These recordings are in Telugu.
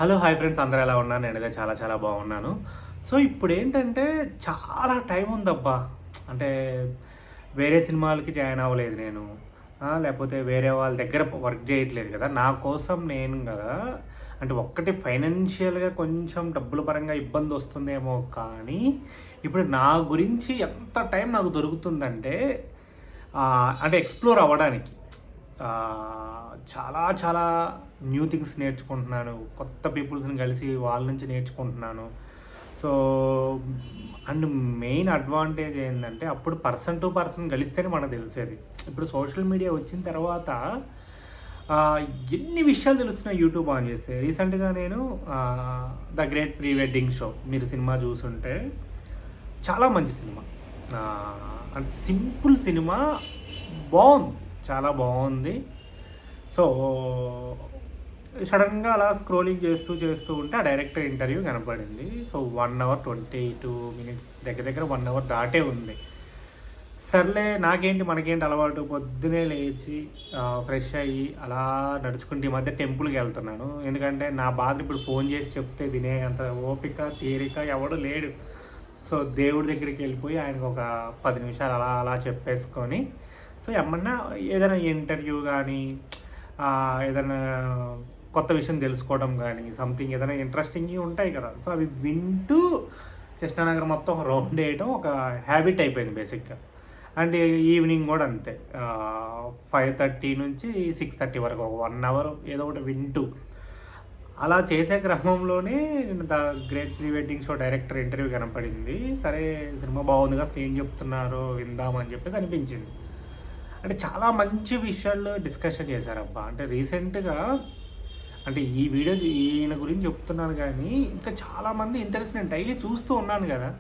హలో! హాయ్ ఫ్రెండ్స్ అందరూ ఎలా ఉన్నారు? నేనైతే చాలా చాలా బాగున్నాను. సో, ఇప్పుడేంటంటే చాలా టైం ఉందబ్బా! అంటే వేరే సినిమాలకి జాయిన్ అవ్వలేదు నేను. లేకపోతే వేరే వాళ్ళ దగ్గర వర్క్ చేయట్లేదు కదా! నా కోసం నేను గదా! అంటే ఒక్కటి ఫైనాన్షియల్‌గా కొంచెం డబ్బుల పరంగా ఇబ్బందొస్తుందేమో కానీ, ఇప్పుడు నా గురించి ఎంత టైం నాకు దొరుకుతుందంటే అంటే ఎక్స్‌ప్లోర్ అవ్వడానికి. చాలా చాలా న్యూ థింగ్స్ నేర్చుకుంటున్నాను. కొత్త పీపుల్స్‌ని కలిసి వాళ్ళ నుంచి నేర్చుకుంటున్నాను. సో, అండ్ మెయిన్ అడ్వాంటేజ్ ఏందంటే, అప్పుడు పర్సన్ టు పర్సన్ కలిస్తేనే మనకు తెలిసేది. ఇప్పుడు సోషల్ మీడియా వచ్చిన తర్వాత ఆహ్, ఎన్ని విషయాలు తెలుస్తున్నాయి యూట్యూబ్ ఆన్ చేస్తే. రీసెంట్‌గా నేను 'the great pre wedding show' మీరు సినిమా చూసుంటే చాలా మంచి సినిమా. అంటే సింపుల్ సినిమా బావుంది. చాలా బావుంది. సో, సడెన్‌గా అలా స్క్రోలింగ్ చేస్తూ, చేస్తూ ఉంటే ఆ డైరెక్టర్ ఇంటర్వ్యూ కనపడింది. సో, 1 అవర్ 22 మినిట్స్ దగ్గర దగ్గర 1 అవర్ దాటే ఉంది. సర్లే నాకేంటి మనకేంటి అలవాటు పొద్దున్నే లేచి ఫ్రెష్ అయ్యి అలా నడుచుకుంటూ ఈ మధ్య టెంపుల్‌కెళ్తున్నాను. ఎందుకంటే నా బాధలు ఇప్పుడు ఫోన్ చేసి చెప్తే వినే అంత ఓపిక, తీరిక ఎవడు లేడు. సో, దేవుడి దగ్గరికెళ్ళిపోయి ఆయనకొక 10 నిమిషాలు అలా అలా చెప్పేసుకొని, సో, ఏమన్నా ఏదైనా ఇంటర్వ్యూ గానీ, ఏదన్నా కొత్త విషయం తెలుసుకోవడం గానీ, సంథింగ్ ఏదైనా ఇంట్రెస్టింగ్‌వి ఉంటాయి కదా! సో, అవి వింటూ కృష్ణానగర్ మొత్తం ఒక రౌండ్ ఎయటం ఒక హ్యాబిట్ అయిపోయింది బేసిక్‌గా. అండ్ ఈవినింగ్ గూడా అంతే. 5:30 నుంచి 6:30 వరకు ఒక 1 అవర్ ఏదో ఒకటి వింటూ అలా చేసే క్రమంలోనే నేను 'the great pre wedding show' director interview కనపడింది. సరే సినిమా బాగుందిగా, అసలు ఏం చెప్తున్నారో విందామని చెప్పేసి అనిపించింది. అంటే చాలా మంచి విషయాలు డిస్కషన్ చేశారబ్బా! అంటే రీసెంట్‌గా అంటే ఈ వీడియో ఈయన గురించి చెప్తున్నాను గానీ, ఇంకా చాలామంది ఇంటర్వ్యూస్ నేను డైలీ చూస్తూ ఉన్నాను గదా!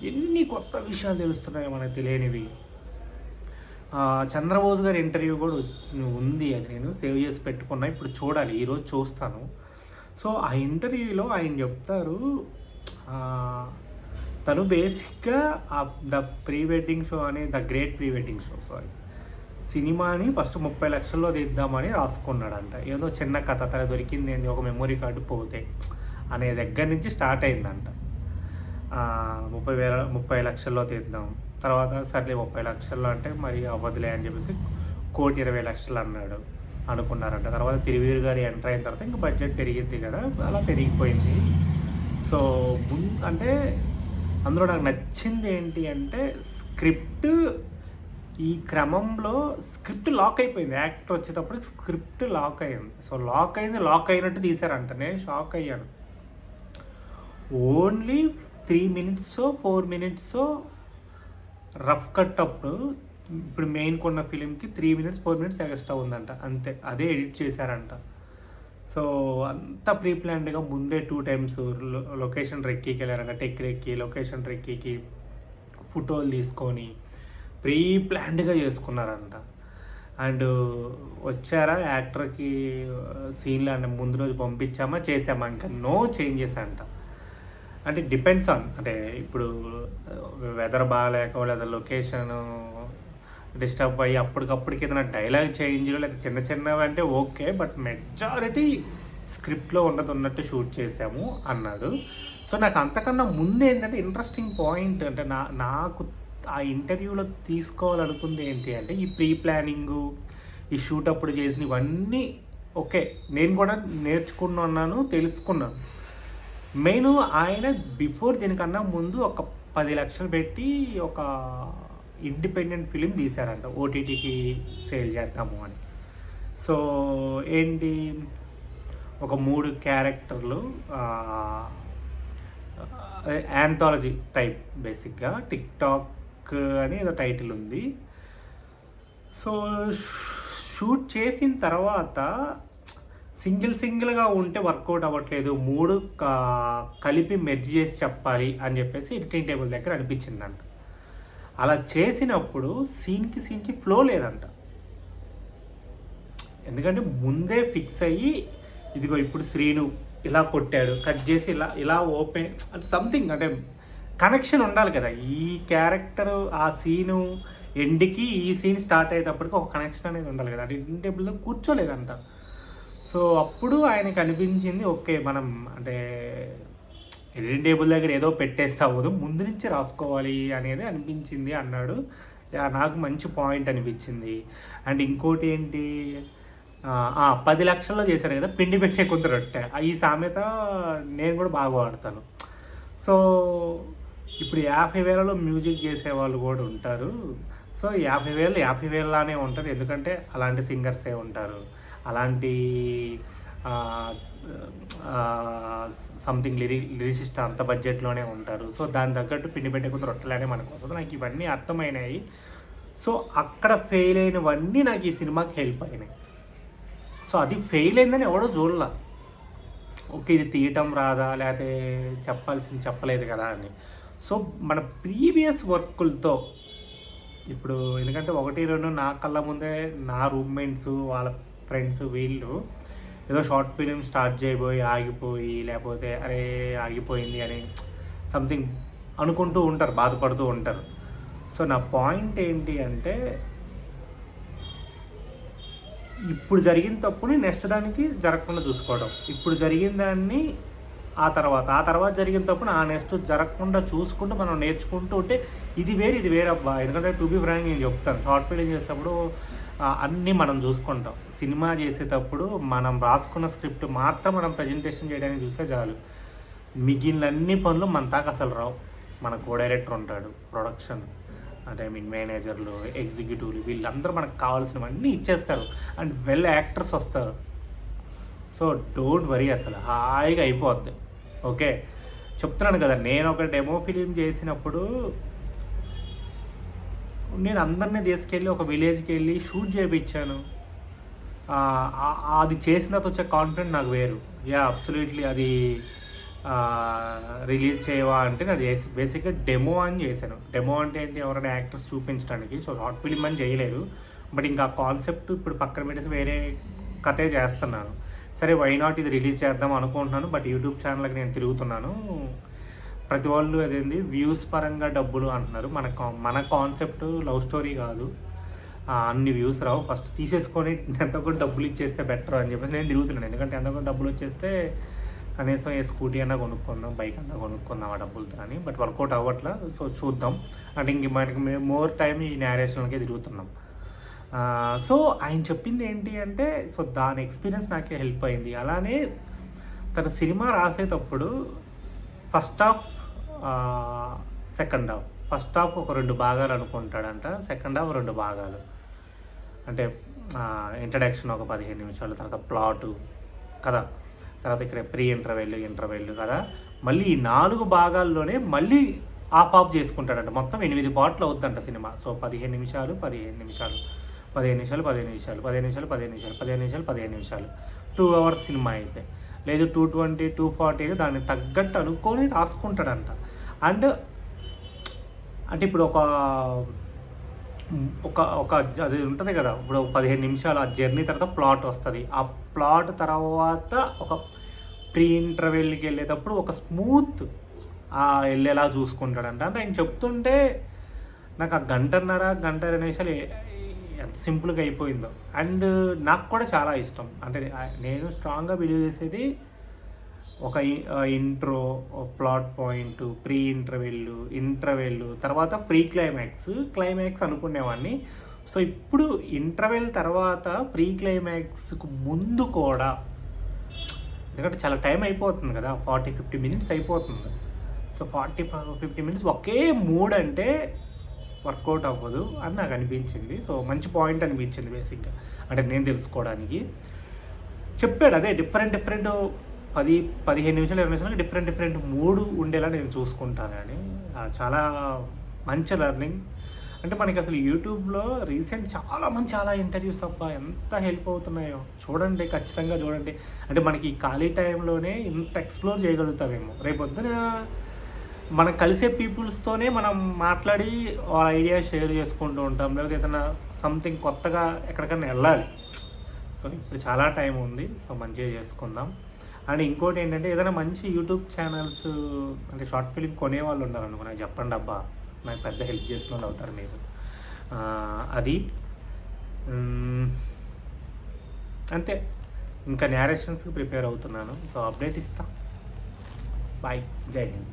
ఎన్ని కొత్త విషయాలు తెలుస్తున్నాయో మనకు తెలియనివి. చంద్రబోస్ గారి ఇంటర్వ్యూ గూడా ఉంది. అది నేను సేవ్ చేసి పెట్టుకున్నా. ఇప్పుడు చూడాలి. ఈరోజు చూస్తాను. సో, ఆ ఇంటర్వ్యూలో ఆయన చెప్తారు తను బేసిక్‌గా 'ద ప్రీ వెడ్డింగ్ షో' అనే 'the great pre wedding show' sorry. సినిమాని ఫస్ట్ 30,00,000లో తీద్దామని రాసుకున్నాడంట. ఏదో చిన్న కథ తనకు దొరికిందేంది ఒక మెమరీ కార్డ్ పోతే అనే దగ్గర నుంచి స్టార్ట్ అయిందంట. 30,00,000లో తీద్దాం. తర్వాత సర్లే 30,00,000 అంటే మరి అవ్వదులే అని చెప్పేసి 1,20,00,000 అన్నాడు. అనుకున్నారంట. తర్వాత తిరువీరు గారు ఎంటర్ అయిన తర్వాత ఇంక బడ్జెట్ పెరిగిద్ది కదా! అలా పెరిగిపోయింది. సో, అంటే అందులో నాకు నచ్చింది ఏంటి అంటే స్క్రిప్ట్ ఈ క్రమంలో స్క్రిప్ట్ లాక్ అయిపోయింది. యాక్టర్ వచ్చేటప్పటికి స్క్రిప్ట్ లాక్ అయింది. సో, లాక్ అయింది, లాక్ అయినట్టు తీశారంట. నేను షాక్ అయ్యాను. ఓన్లీ 3 మినిట్సో, 4 మినిట్సో రఫ్ కట్ అప్పుడు ఇప్పుడు మెయిన్‌కున్న ఫిలింకి 3 మినిట్స్, 4 మినిట్స్ ఎక్స్‌ట్రా ఉందంట. అంతే. అదే ఎడిట్ చేశారంట. సో, అంతా ప్రీ ప్లాన్డ్‌గా ముందే 2 టైమ్స్ లొకేషన్ రెక్కీకెళ్లారంట. టెక్ రెక్కి, లొకేషన్ రెక్కీకి ఫోటోలు తీసుకొని ప్రీ ప్లాన్డ్‌గా చేసుకున్నారంట. అండ్ వచ్చారా యాక్టర్‌కి సీన్‌లు అంటే ముందు రోజు పంపించామా, చేసామా ఇంకా నో చేంజెస్ అంట. అంటే డిపెండ్స్ ఆన్ అంటే ఇప్పుడు వెదర్ బాగాలేకో లేదా లొకేషను డిస్టర్బ్ అయ్యి అప్పటికప్పటికి ఏదైనా డైలాగ్ చేంజ్‌లు లేకపోతే చిన్న చిన్నవి అంటే ఓకే. బట్ మెజారిటీ స్క్రిప్ట్‌లో ఉన్నట్టు షూట్ చేశాము అన్నాడు. సో, నాకు అంతకన్నా ముందేంటంటే ఇంట్రెస్టింగ్ పాయింట్ అంటే నాకు ఆ ఇంటర్వ్యూలో తీసుకోవాలనుకుంది ఏంటి అంటే ఈ ప్రీ ప్లానింగు, ఈ షూట్ అప్పుడు చేసినవన్నీ ఓకే. నేను కూడా నేర్చుకున్నాను, తెలుసుకున్నాను. మెయిను ఆయన బిఫోర్ దీనికన్నా ముందు ఒక 10,00,000 పెట్టి ఒక ఇండిపెండెంట్ ఫిలిం తీశారంట. ఓటీటీకి సేల్ చేద్దాము అని. సో, ఏంటి ఒక 3 క్యారెక్టర్లు యాంథాలజీ టైప్ బేసిక్‌గా 'టిక్ టాక్' అని ఏదో టైటిల్ ఉంది. సో, షూట్ చేసిన తర్వాత సింగిల్‌గా ఉంటే వర్కౌట్ అవ్వట్లేదు. 3 కలిపి మెర్జ్ చేసి చెప్పాలి అని చెప్పేసి ఎడిటింగ్ టేబుల్ దగ్గర అనిపించిందంట. అలా చేసినప్పుడు సీన్‌కి ఫ్లో లేదంట. ఎందుకంటే ముందే ఫిక్స్ అయ్యి ఇదిగో ఇప్పుడు శ్రీను ఇలా కొట్టాడు. కట్ చేసి ఇలా ఓపెన్ అంటే సంథింగ్ అంటే కనెక్షన్ ఉండాలి కదా! ఈ క్యారెక్టర్ ఆ సీను ఎండ్‌కి ఈ సీన్ స్టార్ట్ అయ్యేటప్పటికి ఒక కనెక్షన్ అనేది ఉండాలి కదా! ఎడిటింగ్ టేబుల్‌లో కూర్చోలేదంట. సో అప్పుడు ఆయనకు అనిపించింది ఓకే మనం అంటే ఎడిటింగ్ టేబుల్ దగ్గర ఏదో పెట్టేస్తే అవ్వదు, ముందు నుంచి రాసుకోవాలి అనేది అనిపించింది అన్నాడు. నాకు మంచి పాయింట్ అనిపించింది. అండ్ ఇంకోటి ఏంటి, 10 లక్షల్లో చేశాడు కదా పిండి పెట్టే కొద్ది రొట్టె, ఈ సామెత నేను కూడా బాగా వాడతాను. సో ఇప్పుడు 50,000లో మ్యూజిక్ చేసేవాళ్ళు కూడా ఉంటారు. సో 50,000 50,000లానే ఉంటుంది, ఎందుకంటే అలాంటి సింగర్సే ఉంటారు, అలాంటి సంథింగ్ లిరిసిస్ట్ అంత బడ్జెట్లోనే ఉంటారు. సో దాని తగ్గట్టు పిండి పెట్టే కొంత రొట్టెలానే మనకు వస్తుంది. నాకు ఇవన్నీ అర్థమైనాయి. సో అక్కడ ఫెయిల్ అయినవన్నీ నాకు ఈ సినిమాకి హెల్ప్ అయినాయి. సో అది ఫెయిల్ అయిందని ఎవడో చూడలా, ఓకే ఇది తీయటం రాదా లేకపోతే చెప్పాల్సింది చెప్పలేదు కదా అని. సో మన ప్రీవియస్ వర్కులతో ఇప్పుడు ఎందుకంటే 1-2 నా కళ్ళ ముందే నా రూమ్మేట్స్ వాళ్ళ ఫ్రెండ్స్ వీళ్ళు ఏదో షార్ట్ ఫిలిం స్టార్ట్ చేయబోయి ఆగిపోయి, లేకపోతే అరే ఆగిపోయింది అని సంథింగ్ అనుకుంటూ ఉంటారు, బాధపడుతూ ఉంటారు. సో నా పాయింట్ ఏంటి అంటే ఇప్పుడు జరిగిన తప్పుని నెక్స్ట్ దానికి జరగకుండా చూసుకోవడం, ఇప్పుడు జరిగిన దాన్ని ఆ తర్వాత జరిగిన తప్పుని ఆ నెక్స్ట్ జరగకుండా చూసుకుంటూ మనం నేర్చుకుంటూ ఉంటే ఇది వేరు అబ్బా. ఎందుకంటే టు బి ఫ్రాంక్ నేను చెప్తాను, షార్ట్ ఫిలిం చేసేటప్పుడు అన్నీ మనం చూసుకుంటాం. సినిమా చేసేటప్పుడు మనం రాసుకున్న స్క్రిప్ట్ మాత్రం మనం ప్రజెంటేషన్ చేయడానికి చూస్తే చాలు, మిగిలిన అన్ని పనులు మన దాకా అసలు రావు. మన కో డైరెక్టర్ ఉంటాడు, ప్రొడక్షన్ అంటే మేనేజర్లు, ఎగ్జిక్యూటివ్లు, వీళ్ళందరూ మనకు కావాల్సినవన్నీ ఇచ్చేస్తారు అండ్ వెల్ యాక్టర్స్ వస్తారు. సో డోంట్ వరీ, అసలు హాయిగా అయిపోద్ది. ఓకే చెప్తున్నాను కదా, నేను ఒక డెమో ఫిలిం చేసినప్పుడు నేను అందరినీ తీసుకెళ్ళి ఒక విలేజ్కి వెళ్ళి షూట్ చేయించాను. అది చేసిన తర్వాత వచ్చే కాన్ఫిడెంట్ నాకు వేరు. అబ్సల్యూట్లీ అది రిలీజ్ చేయవా అంటే అది బేసిక్గా డెమో అని చేశాను. డెమో అంటే ఏంటి, ఎవరైనా యాక్టర్స్ చూపించడానికి. సో షార్ట్ ఫిలిం అని చేయలేదు, బట్ ఇంకా కాన్సెప్ట్ ఇప్పుడు పక్కన పెట్టేసి వేరే కథే చేస్తున్నాను. సరే వై నాట్ ఇది రిలీజ్ చేద్దాం అనుకుంటున్నాను. బట్ యూట్యూబ్ ఛానల్కి నేను తిరుగుతున్నాను, ప్రతి వాళ్ళు అదేంటి వ్యూస్ పరంగా డబ్బులు అంటున్నారు. మన కాన్సెప్ట్ లవ్ స్టోరీ కాదు, అన్ని వ్యూస్ రావు, ఫస్ట్ తీసేసుకొని ఎంతో కొంత డబ్బులు ఇచ్చేస్తే బెటర్ అని చెప్పేసి నేను తిరుగుతున్నాను. ఎందుకంటే ఎంతో కొంత డబ్బులు వచ్చేస్తే కనీసం ఏ స్కూటీ అన్నా కొనుక్కుందాం, బైక్ అన్నా కొనుక్కుందాం ఆ డబ్బులతో అని. But work out అవ్వట్లా. సో చూద్దాం. అంటే ఇంక మనకి మోర్ టైం ఈ నేరేషన్లకే తిరుగుతున్నాం. సో ఆయన చెప్పింది ఏంటి అంటే, సో దాని ఎక్స్పీరియన్స్ నాకే హెల్ప్ అయింది. అలానే తన సినిమా రాసేటప్పుడు first half second half, first half ఒక 2 భాగాలు అనుకుంటాడంట, సెకండ్ హాఫ్ 2 భాగాలు. అంటే ఇంట్రడక్షన్ ఒక 15 నిమిషాలు, తర్వాత ప్లాటు కదా, తర్వాత ఇక్కడ ప్రీ ఇంటర్వెల్ కదా, మళ్ళీ ఈ 4 భాగాల్లోనే మళ్ళీ ఆఫ్ చేసుకుంటాడంట. మొత్తం 8 పార్ట్లు అవుతుందంట సినిమా. సో 15 నిమిషాలు 2 అవర్స్ సినిమా అయితే, లేదు 220 240 దాన్ని తగ్గట్టు అనుకొని రాసుకుంటాడంట. అండ్ అంటే ఇప్పుడు ఒక అది ఉంటుంది కదా, ఇప్పుడు 15 నిమిషాలు ఆ జర్నీ తర్వాత ప్లాట్ వస్తుంది. ఆ ప్లాట్ తర్వాత ఒక ప్రీ ఇంటర్వెల్కి వెళ్ళేటప్పుడు ఒక స్మూత్ వెళ్ళేలా చూసుకుంటాడంట. అంటే ఆయన చెప్తుంటే నాకు ఆ గంట 2 నిమిషాలు ఎంత సింపుల్గా అయిపోయిందో. అండ్ నాకు కూడా చాలా ఇష్టం. అంటే నేను స్ట్రాంగ్గా బిలీవ్ చేసేది ఒక intro, plot point, pre interval తర్వాత ప్రీ క్లైమాక్స్ అనుకునేవాడిని. సో ఇప్పుడు ఇంటర్వెల్ తర్వాత ప్రీ క్లైమాక్స్కు ముందు కూడా, ఎందుకంటే చాలా టైం అయిపోతుంది కదా, 40-50 మినిట్స్ అయిపోతుంది. సో 40-50 మినిట్స్ ఒకే మూడ్ అంటే వర్కౌట్ అవ్వదు అని నాకు అనిపించింది. సో మంచి పాయింట్ అనిపించింది బేసిక్గా, అంటే నేను తెలుసుకోవడానికి. చెప్పాడు అదే డిఫరెంట్ 10-15 నిమిషాలు 20 నిమిషాలు డిఫరెంట్ మూడు ఉండేలా నేను చూసుకుంటాను అని. చాలా మంచి లెర్నింగ్. అంటే మనకి అసలు యూట్యూబ్లో రీసెంట్ చాలా ఇంటర్వ్యూస్ అబ్బా ఎంత హెల్ప్ అవుతున్నాయో చూడండి, ఖచ్చితంగా చూడండి. అంటే మనకి ఈ ఖాళీ టైంలోనే ఇంత ఎక్స్ప్లోర్ చేయగలుగుతామేమో. రేపొద్దున మనం కలిసే పీపుల్స్తోనే మనం మాట్లాడి వాళ్ళ ఐడియా షేర్ చేసుకుంటూ ఉంటాం, లేకపోతే ఏదైనా సంథింగ్ కొత్తగా ఎక్కడికైనా వెళ్ళాలి. సో ఇప్పుడు చాలా టైం ఉంది, సో మంచిగా చేసుకుందాం. అండ్ ఇంకోటి ఏంటంటే, ఏదైనా మంచి యూట్యూబ్ ఛానల్స్ అంటే షార్ట్ ఫిలిం కొనేవాళ్ళు ఉన్నారనుకో నాకు చెప్పండి అబ్బా, నాకు పెద్ద హెల్ప్ చేసిన వాళ్ళు అవుతారు మీరు. అది అంతే. ఇంకా నేరేషన్స్కి ప్రిపేర్ అవుతున్నాను. సో అప్డేట్ ఇస్తా. బాయ్, జై హింద్.